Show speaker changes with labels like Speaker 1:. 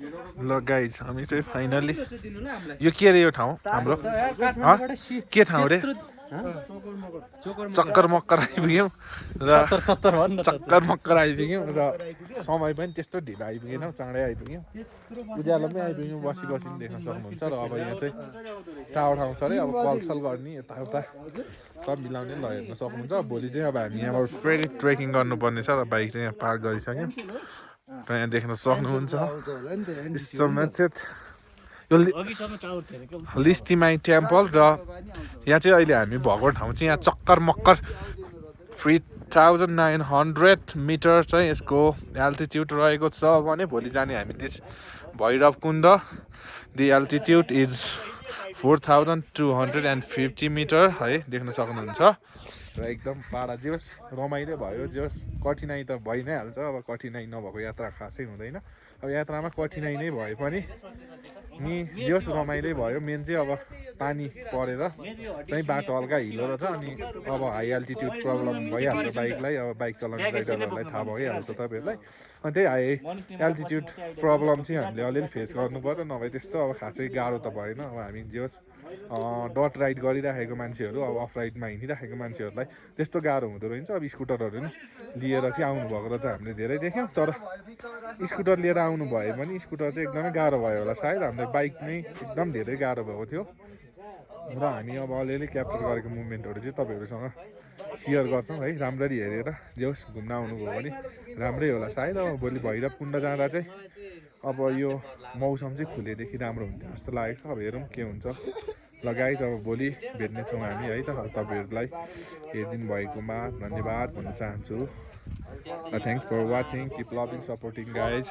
Speaker 1: ल गाइज हामी चाहिँ फाइनली यो के अरे यो ठाउँ हाम्रो के ठाउँ रे चक्कर मक्कर आइपुग्यौँ र चक्कर मक्कर आइपुग्यौँ र समय पनि त्यस्तो ढिलो आइपुगेन चाँडै आइपुग्यौँ उज्यालो पनि आइपुग्यौँ बसी बसी देख्न सक्नुहुन्छ र अब यहाँ चाहिँ टावर ठाउँ छ अरे अब कलसल गर्ने यताउता सब मिलाउने ल हेर्न सक्नुहुन्छ भोलि चाहिँ अब हामी यहाँबाट फेरि ट्रेकिङ गर्नुपर्ने छ र बाइक चाहिँ यहाँ पार्क गरिसक्यौँ र यहाँ देख्न सक्नुहुन्छ यो लिस्टिमाई टेम्पल र यहाँ चाहिँ अहिले हामी भएको ठाउँ चाहिँ यहाँ चक्कर मक्कर 3900 मिटर चाहिँ यसको एल्टिट्युड रहेको छ भने भोलि जाने हामी त्यस भैरव कुण्ड दि एल्टिट्युड इज 4250 मिटर है देख्न सक्नुहुन्छ र एकदम पारा जे होस् रमाइलो भयो जे होस् कठिनाइ त भइ नै हाल्छ अब कठिनाइ नभएको यात्रा खासै हुँदैन अब यात्रामा कठिनाइ नै भए पनि नि जे होस् रमाइलै भयो मेन चाहिँ अब पानी परेर चाहिँ बाटो हल्का हिलो रहेछ अनि अब हाई एल्टिट्युड प्रब्लम भइहाल्छ बाइकलाई अब बाइक चलाउने राइडरहरूलाई थाहा भइहाल्छ तपाईँहरूलाई अनि त्यही हाई एल्टिट्युड प्रब्लम चाहिँ हामीले अलिअलि फेस गर्नु पर्यो नभए त्यस्तो अब खासै गाह्रो त भएन अब हामी जे होस् डट राइड गरिराखेको मान्छेहरू अब अफ राइडमा हिँडिराखेको मान्छेहरूलाई त्यस्तो गाह्रो हुँदो रहेछ अब स्कुटरहरू नि लिएर चाहिँ आउनुभएको रहेछ हामीले धेरै देख्यौँ तर स्कुटर लिएर आउनु भयो भने स्कुटर चाहिँ एकदमै गाह्रो भयो होला सायद हामीलाई बाइक नै एकदम धेरै गाह्रो भएको थियो र हामी अब अलिअलि क्याप्चर गरेको मुभमेन्टहरू चाहिँ तपाईँहरूसँग सेयर गर्छौँ है राम्ररी हेरेर जे होस् घुम्न आउनुभयो भने राम्रै होला सायद अब भोलि भैरव कुण्ड जाँदा चाहिँ अब यो मौसम चाहिँ खुलेदेखि राम्रो हुन्थ्यो जस्तो लागेको छ अब हेरौँ के हुन्छ ल गाइस अब भोलि भेट्नेछौँ हामी है त तपाईँहरूलाई हेरिदिनु भएकोमा धन्यवाद भन्न चाहन्छु thanks for watching keep loving supporting guys